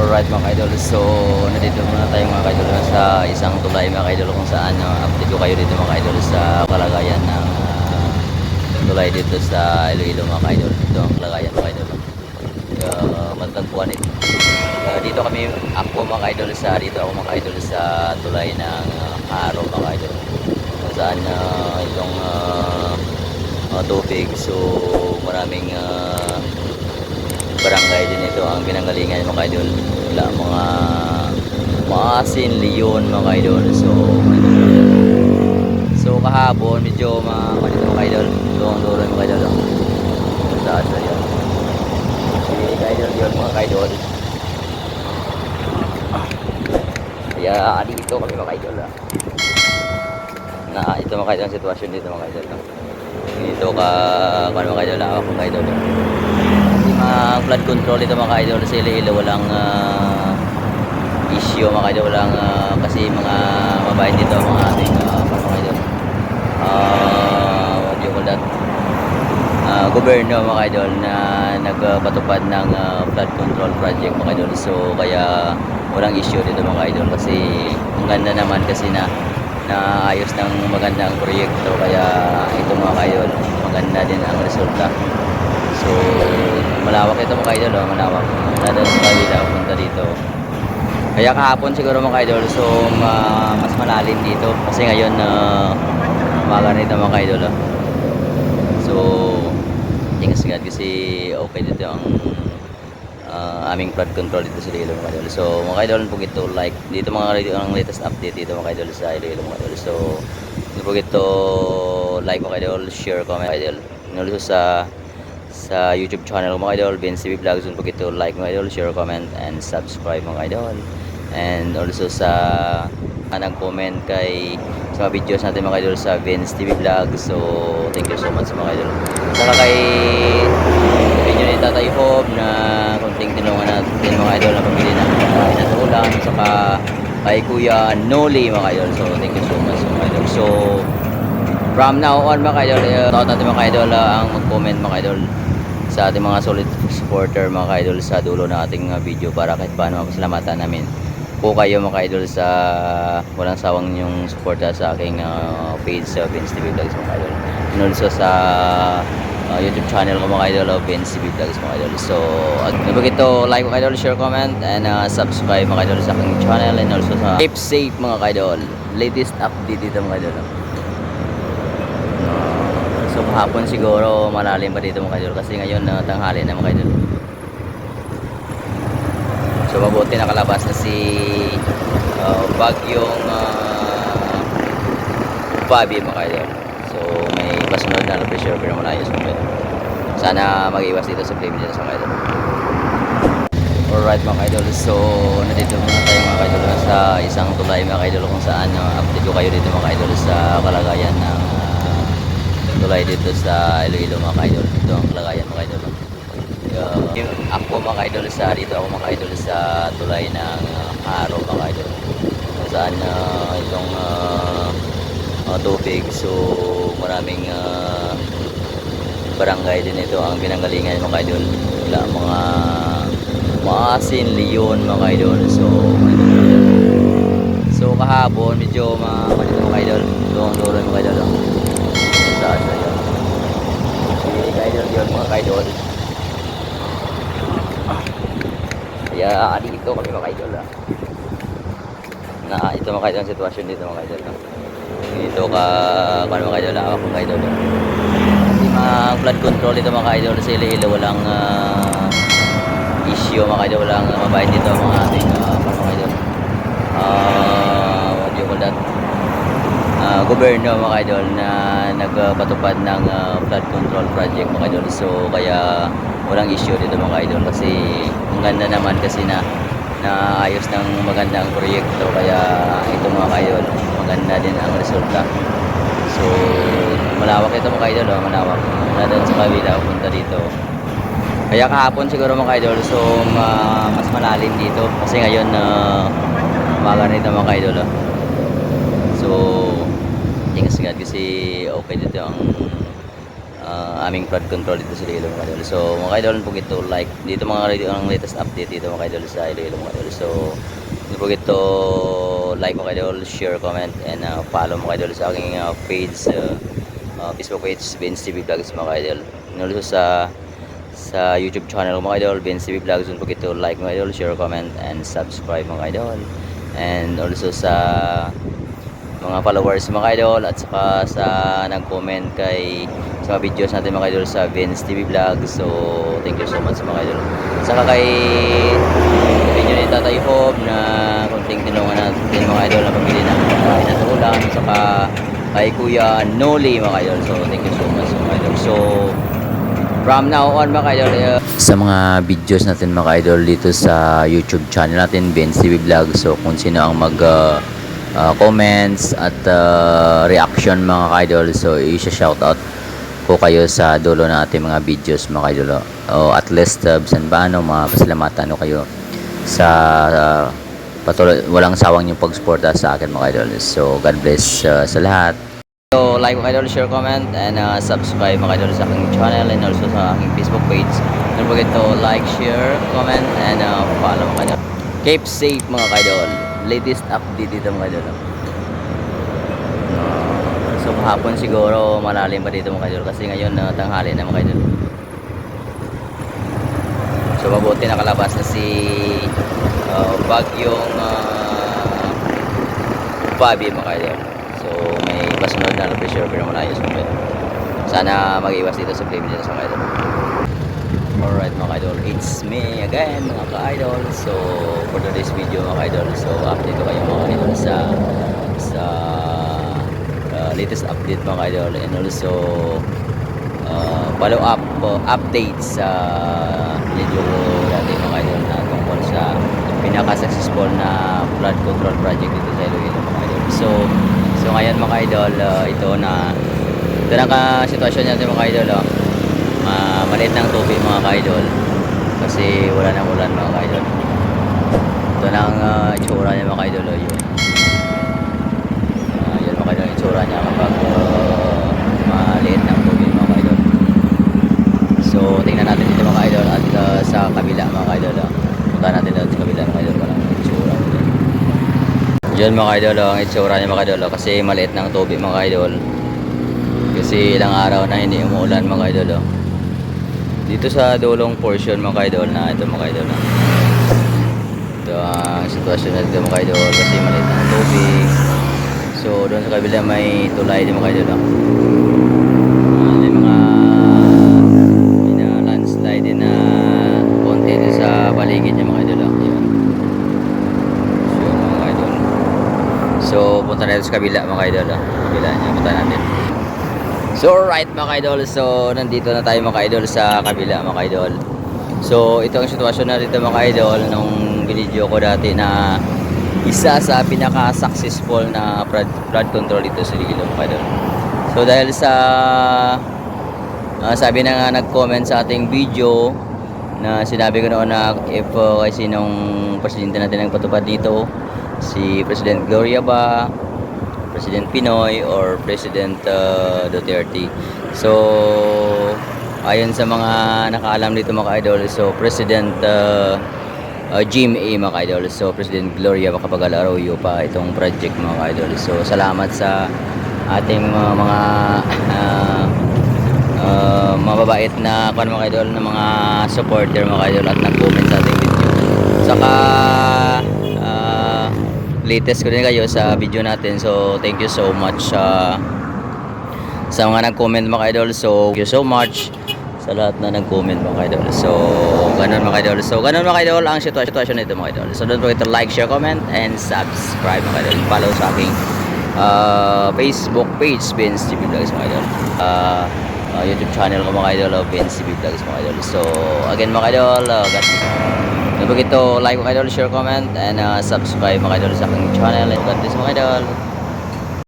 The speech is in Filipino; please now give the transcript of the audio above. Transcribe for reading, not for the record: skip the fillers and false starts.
Alright mga kaidol, so nandito muna tayo mga kaidol sa isang tulay mga kaidol kung saan update ko kayo dito mga kaidol sa kalagayan ng tulay dito sa Iloilo mga kaidol. Ito ang kalagayan mga kaidol. Matagpuan ito. Dito kami, ako mga kaidol dito ako mga kaidol sa tulay ng Haro mga kaidol. Kung saan itong tubig, so maraming barangay din ito ang pinanggalingan mga idol. Wala mga maasin, leon mga idol. So kahapon medyo manito mga idol. Doon mga idol. Saan na yun? Si idol yun mga idol. Kaya dito kami mga idol. Na ito mga idol ang sitwasyon dito mga idol. Dito ka mga idol ako mga idol. Flood control ito mga idol sa Iloilo, walang issue mga idol, walang kasi mga mabait dito mga ating mga idol, what do you call that, gobyerno mga idol na nagpatupad ng flood control project mga idol. So kaya walang issue dito mga idol kasi ang ganda naman kasi na naayos ng magandang proyekto, kaya ito mga idol maganda din ang resulta. So malawak ito mga idol, malawak na doon sa kabila punta dito. Kaya kahapon siguro mga idol, so mas malalim dito kasi ngayon umaga nito mga idol. So thanks God kasi okay dito ang aming flood control dito sa Iloilo mga idol. So mga idol, po ito like dito mga ang latest update dito mga idol sa Iloilo mga idol. So po ito like mga idol, share, comment mga idol. Also sa YouTube channel ko mga idol, Vince TV Vlogs, po ito like mga idol, share, comment, and subscribe mga idol. And also sa nag-comment kay sa mga videos natin mga idol sa Vince TV Vlogs, so thank you so much mga idol. Saka kay video ni Tatay Hope na konting tinulungan natin mga idol na pamili ng pagkain at ulam, saka kay Kuya Noli mga idol, so thank you so much mga idol. So from now on mga idol, tawag natin mga idol ang mag-comment mga idol sa ating mga solid supporter mga idol sa dulo ng ating video, para kahit paano mapasalamatan namin po kayo mga idol sa walang sawang yung suporta sa aking page sa Vince TV Vlogs mga idol, and also sa YouTube channel ko mga idol of Vince TV Vlogs mga idol. So at ito like mga idol, share, comment, and subscribe mga idol sa aking channel, and also sa keep safe mga idol, latest update dito mga idol. So hapon siguro malalim pa dito mga idol kasi ngayon tanghali na mga idol. So mabuti nakalabas na si bagyong Bobby mga idol. So may pasunod na pressure pero malayos mga idol. Sana mag-iwas dito sa flame dito mga idol. Alright mga idol, so nandito muna tayo mga idol sa isang tulay mga idol kung saan update ko kayo dito mga idol sa kalagayan ng tulay dito sa Iloilo mga idol. Ito ang kalagayan mga idol. Ako mga idol dito ako mga idol sa tulay ng Haro mga idol. Kung saan itong tubig, so maraming barangay din ito ang pinanggalingan mga idol. Wala mga maasin, leon mga idol. So kahapon medyo manito mga idol. Doon mga idol. Saan na yun? Si idol yun mga idol. Kaya dito kami mga idol. Na ito mga idol ang sitwasyon dito mga idol. Dito ka mga idol ako mga idol. Kasi mga flood control ito mga idol sa Iloilo, walang issue mga idol, walang mabait dito mga ating mga idol. What do you call that? Gobyerno mga idol na nagpatupad ng flood control project mga idol. So kaya walang issue dito mga idol kasi ang ganda naman kasi na naayos ng magandang proyekto, kaya ito mga idol maganda din ang resulta. So malawak ito mga idol, malawak na doon sa kabila punta dito. Kaya kahapon siguro mga idol, so mas malalim dito kasi ngayon umaga nito mga idol. So thanks God kasi okay dito ang aming flood control dito sa Iloilo mga idol. So mga idol, po ito like dito mga idol ang latest update dito mga idol sa Iloilo mga idol. So po ito like mga idol, share, comment and follow mga idol sa aking page, Facebook page Vince TV Vlogs mga idol. And also sa YouTube channel mga idol Vince TV Vlogs, po ito like mga idol, share, comment and subscribe mga idol. And also sa mga followers mga idol at saka sa nag-comment kay sa mga videos natin mga idol sa Vince TV Vlog. So thank you so much mga idol. Saka kay video ni Tatay Hob na konting tinulungan natin mga idol na pamili ng pagkain at ulam. Saka kay Kuya Noli mga idol. So thank you so much mga idol. So from now on mga idol, sa mga videos natin mga idol dito sa YouTube channel natin Vince TV Vlog. So kung sino ang mag comments at reaction mga idol, so i-shoutout ko kayo sa dulo ng ating mga videos mga idol. O at least bisan ba ano, mapasalamatan kayo sa patuloy walang sawang yung pagsuporta sa akin mga idol. So God bless sa lahat. So like mga idol, share, comment and subscribe mga idol sa aking channel and also sa aking Facebook page. Don't forget to like, share, comment and follow mga idol. Keep safe mga idol. Latest update dito mga idol. So kahapon siguro malalim pa dito mga idol kasi ngayon tanghali na mga idol. So mabuti nakalabas na si bagyong Bobby mga idol. So may pasunod na pressure pero malayos mga idol. Sana mag-iwas dito sa flame dito mga idol. Alright mga idol, it's me again mga ka-idol. So for today's video mga idol, so update ko kayo mga idol sa latest update mga idol and also follow up updates sa video dati mga idol na tungkol sa pinaka-successful na flood control project dito sa Iloilo mga idol. So ngayon mga idol, ito na sitwasyon natin mga idol. Maliit ng tubig mga ka-idol kasi wala nang ulan mga ka-idol. Ito na ang itsura niya mga ka-idol. Yun mga ka-idol, itsura niya kapag maliit ng tubig mga ka-idol. So tingnan natin dito mga ka-idol at sa kabila mga ka-idol. Punta natin dito sa kabila mga ka-idol. Walang itsura nito. Yun mga ka-idol, ang itsura niya mga ka-idol kasi maliit ng tubig mga ka-idol. Kasi ilang araw na hindi umuulan mga ka-idol. Dito sa dulong portion mga idol na ito mga idol. Ito ang sitwasyon na dito mga idol kasi maliit ang tubig. So doon sa kabila may tulay din mga idol. May mga landslide din na konti din sa paligid niya mga idol. Yun. So mga idol. So punta natin sa kabila mga idol. Kabila niya punta natin. So alright mga idol, so nandito na tayo mga idol sa kabila mga idol. So ito ang sitwasyon na dito mga idol nung video ko dati na isa sa pinaka-successful na flood control dito sa Iloilo mga idol. So dahil sa sabi na nga nag-comment sa ating video na sinabi ko noon na if kasi nung presidente natin nagpatupad dito, si President Gloria ba, President Pinoy or President Duterte. So ayon sa mga nakaalam dito mga idol, so President Jim A mga idol, so President Gloria Macapagal Arroyo pa itong project mga idol. So salamat sa ating mga mababait na mga idol na mga supporter mga idol at nag-comment sa ating video. Saka latest ko din kayo sa video natin. So thank you so much sa mga nag-comment mga idol. So thank you so much sa lahat na nag-comment mga idol. So ganun mga idol. So ganun mga idol ang sitwasyon nito mga idol. So don't forget to like, share, comment and subscribe mga idol. Follow sa aking Facebook page Vince TV Vlogs mga idol. YouTube channel ko mga idol, Vince TV Vlogs mga idol. So again mga idol, God bless. Don't forget to like mga idol, share, comment and subscribe mga idol sa aking channel. And God bless mga idol.